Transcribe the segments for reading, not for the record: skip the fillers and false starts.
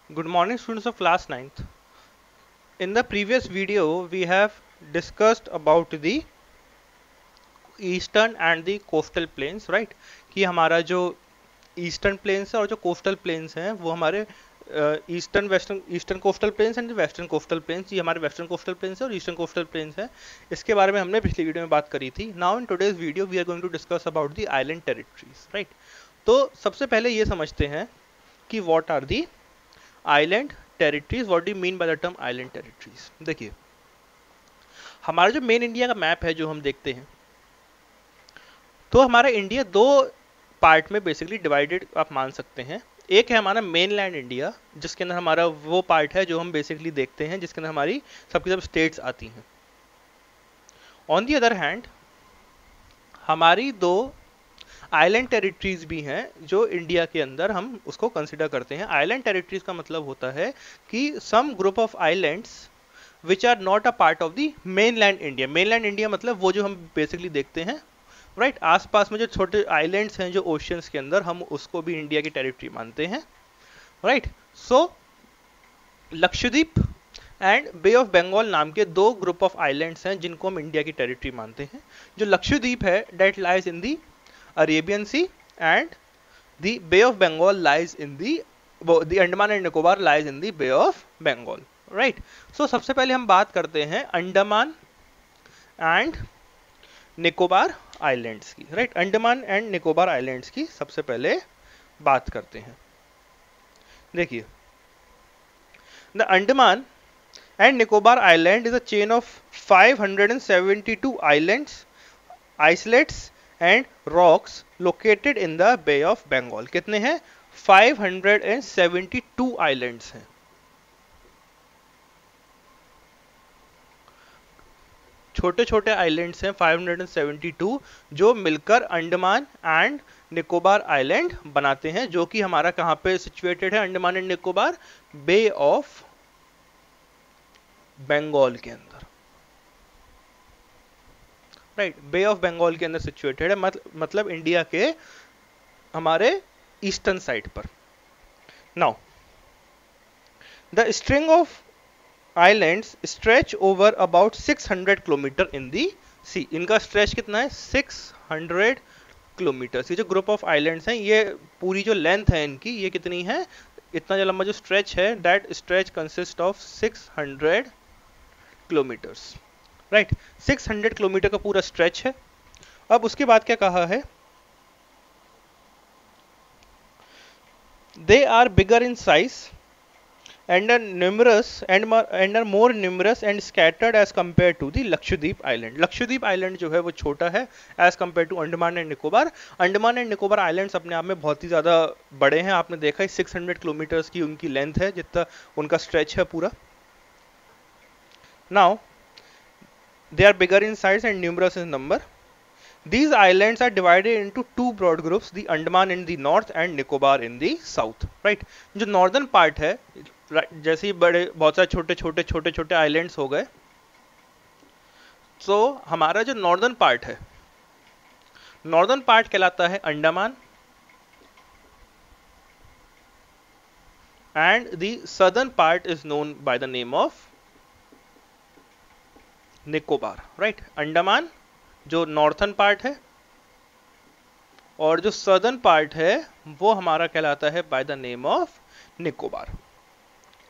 Good morning, students of class 9th. In the previous video, we have discussed about the eastern and the coastal plains, right? कि हमारा जो eastern planes है और जो coastal planes हैं वो हमारे eastern coastal plains and western coastal planes, ये हमारे वेस्टर्न कोस्टल प्लेन्स है और ईस्टर्न कोस्टल प्लेन्स है। इसके बारे में हमने पिछली वीडियो में बात करी थी। Now in today's video we are going to discuss about the island territories, right? तो सबसे पहले ये समझते हैं कि what are the island territories, what do you mean by the term island territories. देखिए, हमारा जो मेन इंडिया का मैप है जो हम देखते हैं, तो हमारा इंडिया दो पार्ट में बेसिकली डिवाइडेड आप मान सकते हैं। एक है हमारा मेन लैंड इंडिया, जिसके अंदर हमारा वो पार्ट है जो हम बेसिकली देखते हैं, जिसके अंदर हमारी सबकी सब स्टेट्स आती हैं। ऑन दी अदर हैंड हमारी दो आइलैंड टेरिटरीज भी हैं जो इंडिया के अंदर हम उसको कंसिडर करते हैं। आइलैंड टेरिटरीज का मतलब होता है कि some group of islands which are not a part of the mainland India. Mainland India मतलब वो जो हम बेसिकली देखते हैं, राइट? आसपास में जो छोटे आइलैंड्स हैं जो ओशियंस के अंदर, हम उसको भी इंडिया की टेरिटरी मानते हैं, right? So Lakshadweep and bay of Bengal नाम के दो ग्रुप ऑफ आइलैंड्स हैं जिनको हम इंडिया की टेरिटरी मानते हैं। जो लक्षद्वीप है that lies in the Arabian sea and the bay of Bengal lies in the Andaman and Nicobar lies in the bay of Bengal, right? So सबसे पहले हम बात करते हैं अंडमान एंड निकोबार आइलैंड्स की, right? Andaman and Nicobar islands की सबसे पहले बात करते हैं। देखिए, the Andaman and Nicobar island is a chain of 572 islands, islets and rocks located in the bay of Bengal. कितने हैं? 572 आइलैंड्स हैं। छोटे छोटे आइलैंड्स हैं 572, जो मिलकर अंडमान एंड निकोबार आइलैंड बनाते हैं, जो कि हमारा कहां पे सिचुएटेड है? Andaman and Nicobar bay of Bengal के अंदर, राइट? बे ऑफ बंगाल के अंदर सिचुएटेड है, मतलब इंडिया के हमारे ईस्टर्न साइड पर। Now the string of islands stretch over about 600 kilometre in the sea. इनका स्ट्रेच कितना है? 600 किलोमीटर। ये जो ग्रुप ऑफ आइलैंड्स हैं, ये पूरी जो लेंथ है इनकी, ये कितनी है? इतना जो लंबा जो स्ट्रेच है, that stretch consist of 600 kilometres, right? 600 kilometre का पूरा स्ट्रेच है। अब उसके बाद क्या कहा है? They are bigger in size and are numerous and are more numerous and scattered as compared to the Lakshadweep Island. Lakshadweep Island जो है वो छोटा है as compared to Andaman and Nicobar. Andaman and Nicobar islands अपने आप में बहुत ही ज़्यादा बड़े हैं। आपने देखा है 600 किलोमीटर्स की उनकी लेंथ है, जितना उनका स्ट्रेच है पूरा। Now they are bigger in size and numerous in number. These islands are divided into two broad groups, the Andaman in the north and Nicobar in the south, right? जो northern part है, जैसे ही बड़े बहुत सारे छोटे छोटे islands हो गए, तो हमारा जो नॉर्दर्न पार्ट है, नॉर्दर्न पार्ट कहलाता है Andaman and the southern part is known by the name of Nicobar, right? Andaman जो नॉर्थन पार्ट है और जो सदर्न पार्ट है वो हमारा कहलाता है bye the name of Nicobar.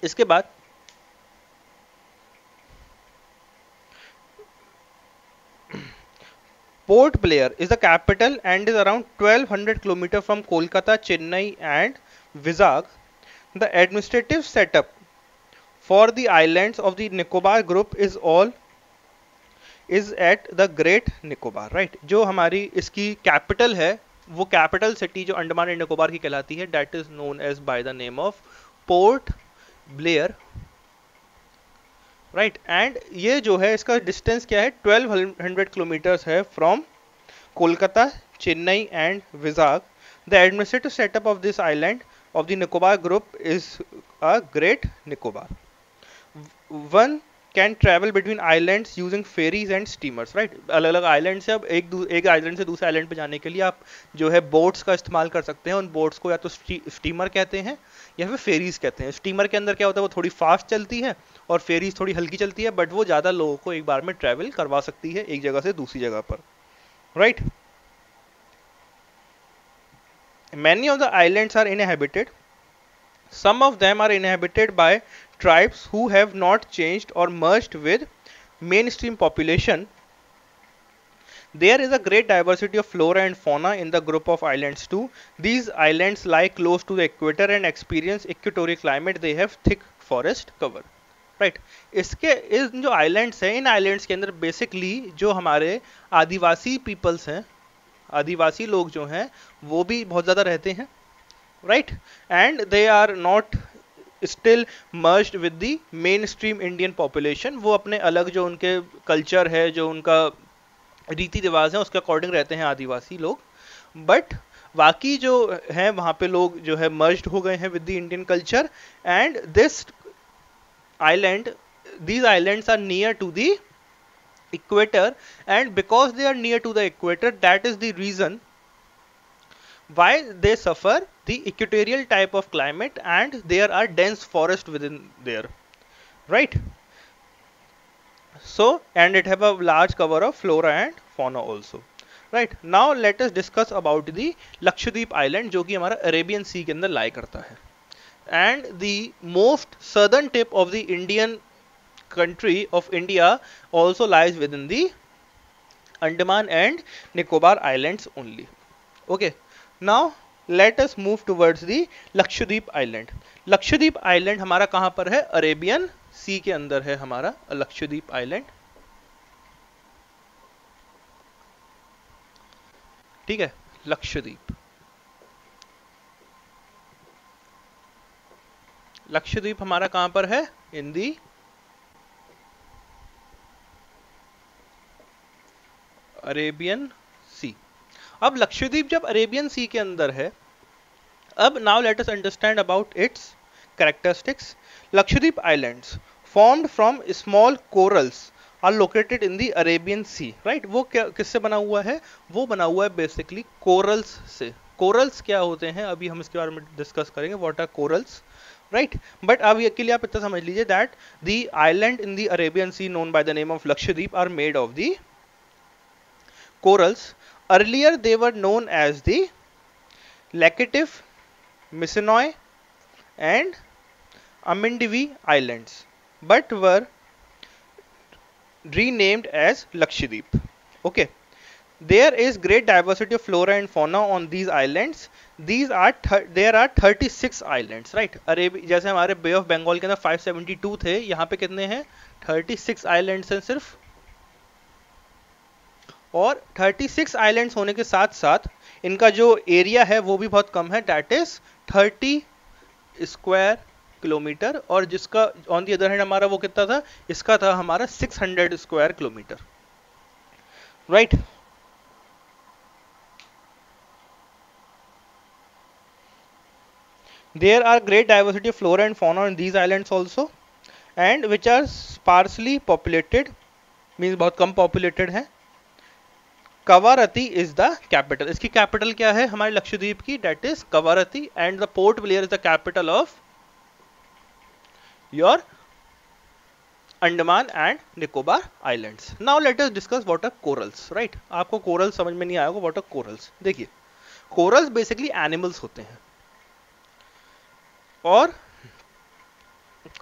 इसके बाद port Blair is the capital and is around 1200 kilometre from Kolkata, Chennai and Vizag. The administrative setup for the islands of the Nicobar group is at the great Nicobar, right? जो हमारी इसकी कैपिटल है, वो कैपिटल सिटी जो Andaman and Nicobar की कहलाती है, that is known as by the name of Port Blair, right? And ये जो है इसका डिस्टेंस क्या है? 1200 किलोमीटर्स है from Kolkata, Chennai and Vizag. The administrative setup of this island of the Nicobar group is a Great Nicobar. One can travel between islands using ferries and steamers, right? अलग अलग island से अब एक आइलैंड से दूसरे आइलैंड पे जाने के लिए आप जो है बोट्स का इस्तेमाल कर सकते हैं। उन बोट्स को या तो स्टीमर कहते हैं या फिर फेरीज कहते हैं। स्टीमर के अंदर क्या होता है, वो थोड़ी फास्ट चलती है और फेरीज थोड़ी हल्की चलती है, बट वो ज़्यादा लोगों को एक बार में ट्रैवल करवा सकती है एक जगह से दूसरी जगह पर, right. Many of the islands are inhabited, some of them are inhabited by tribes who have not changed or merged with mainstream population. There is a great diversity of flora and fauna in the group of islands too. These islands lie close to the equator and experience equatorial climate. They have thick forest cover. Right इसके इस जो islands हैं, इन islands के अंदर basically जो हमारे आदिवासी peoples हैं, आदिवासी लोग जो हैं वो भी बहुत ज़्यादा रहते हैं, right, and they are not still merged with the main stream Indian population. वो अपने अलग जो उनके कल्चर है, जो उनका रीति रिवाज है, उसके अकॉर्डिंग रहते हैं आदिवासी लोग, बट बाकी जो है वहाँ पे लोग जो है मर्ज्ड हो गए हैं with the Indian culture. And this island, these islands are near to the equator, and because they are near to the equator, that is the reason why they suffer the equatorial type of climate, and there are dense forest within there, right. So and it have a large cover of flora and fauna also, right. Now let us discuss about the Lakshadweep island, जो कि हमारा Arabian सी के अंदर लाई करता है, and the most southern tip of the Indian country of India also lies within the Andaman and Nicobar Islands only. Okay, now let us move towards the Lakshadweep Island. Lakshadweep Island हमारा कहाँ पर है, Arabian सी के अंदर है हमारा Lakshadweep island, ठीक है। लक्षद्वीप, लक्षद्वीप हमारा कहां पर है, इन दी अरेबियन सी। अब लक्षद्वीप जब अरेबियन सी के अंदर है, अब now let us understand about its characteristics. Lakshadweep islands formed from small corals are located in the Arabian sea, right. वो क्या किससे बना हुआ है, वो बना हुआ है बेसिकली कोरल्स से। कोरल्स क्या होते हैं अभी हम इसके बारे में डिस्कस करेंगे, what are corals, right. But अब ये के लिए आप इतना समझ लीजिए that the island in the Arabian sea known by the name of Lakshadweep are made of the corals. Earlier they were known as the Laccadive, मिसनॉय and Amindivi islands, but were renamed as Lakshadweep. Okay, there is great diversity of flora and fauna on these islands. There are 36 islands, right. जैसे हमारे बे of Bengal के अंदर 572 थे, यहाँ पे कितने हैं, 36 आइलैंड्स हैं सिर्फ। और 36 आइलैंड्स होने के साथ साथ इनका जो एरिया है वो भी बहुत कम है, दैट इज 30 स्क्वायर किलोमीटर, और जिसका ऑन दी अदर हैंड हमारा वो कितना था, इसका था हमारा 600 square kilometre, right. There are great diversity of flora and fauna on these islands also, and which are sparsely populated, means बहुत कम populated है। कवारती इज द कैपिटल, इसकी कैपिटल क्या है हमारे लक्षद्वीप की, that is Kavaratti, and the Port Blair is the capital of your Andaman and Nicobar islands. Now let us discuss what are corals, right. आपको coral समझ में नहीं आएगा, व्हाट आर कोरल्स। देखिए कोरल्स बेसिकली एनिमल्स होते हैं, और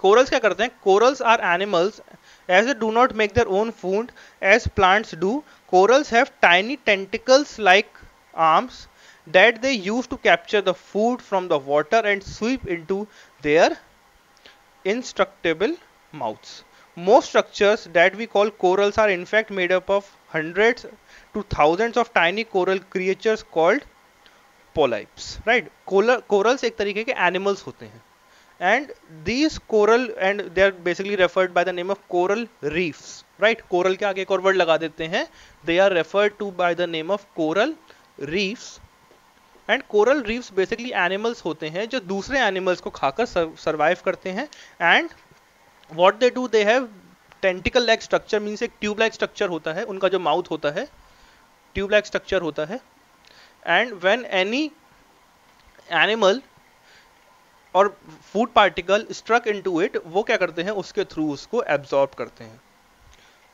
कोरल्स क्या करते हैं, corals are animals as they do not make their own food as plants do. Corals have tiny tentacles like arms that they use to capture the food from the water and sweep into their indestructible mouths. Most structures that we call corals are in fact made up of hundreds to thousands of tiny coral creatures called polyps, right. Corals एक तरीके के animals होते हैं, and these coral, and they are basically referred by the name of coral reefs, right. coral के आगे एक और word लगा देते हैं, they are referred to by the name of coral reefs, and coral reefs basically animals होते हैं जो दूसरे animals को खाकर survive करते हैं, and what they do, they have tentacle like structure, means एक tube like structure होता है, उनका जो mouth होता है tube like structure होता है, and when any animal और food particle struck into it, वो क्या करते हैं, उसके थ्रू उसको एब्जॉर्ब करते हैं,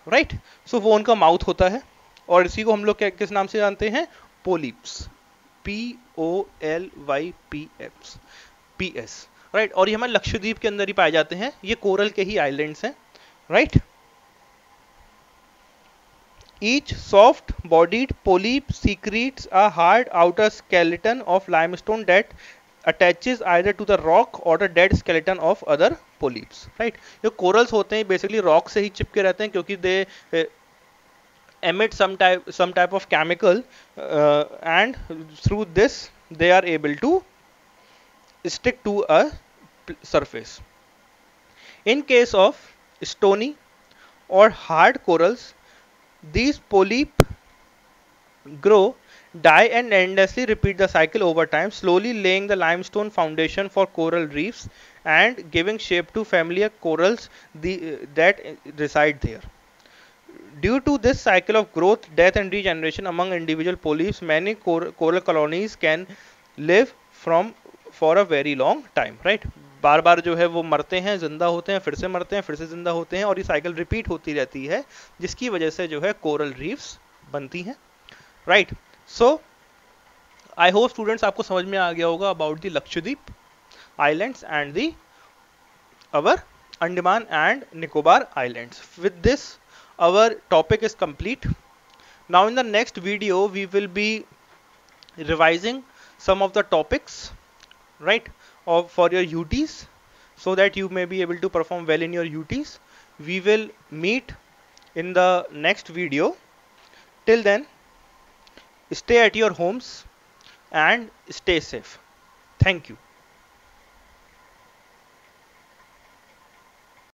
राइट। सो वो उनका माउथ होता है, और इसी को हम लोग किस नाम से जानते हैं, पोलिप्स, POLYPS, PS, राइट। और ये हमारे लक्षद्वीप के अंदर ही पाए जाते हैं, ये कोरल के ही आइलैंड्स हैं, right. Each soft-bodied polyp secretes a hard outer skeleton of limestone that attaches either to the rock or the dead skeleton of other polyps, right। जो corals होते हैं basically rock से ही चिपके रहते हैं, क्योंकि they emit some type of chemical, and through this they are able to stick to a surface. In case of stony or hard corals, these polyp grow, die and endlessly repeat the cycle over time, slowly laying the limestone foundation for coral reefs and giving shape to familiar corals that reside there. Due to this cycle of growth, death and regeneration among individual polyps, many coral colonies can live for a very long time, right। बार बार जो है वो मरते हैं, जिंदा होते हैं, फिर से मरते हैं, फिर से जिंदा होते हैं, और ये साइकिल रिपीट होती रहती है, जिसकी वजह से जो है कोरल रीफ्स बनती हैं, right. So I hope students आपको समझ में आ गया होगा about the Lakshadweep islands and the our Andaman and Nicobar Islands. With this, our topic is complete. Now in the next video, we will be revising some of the topics, right, for your UTs, so that you may be able to perform well in your UTs. We will meet in the next video. Till then, stay at your homes and stay safe. Thank you.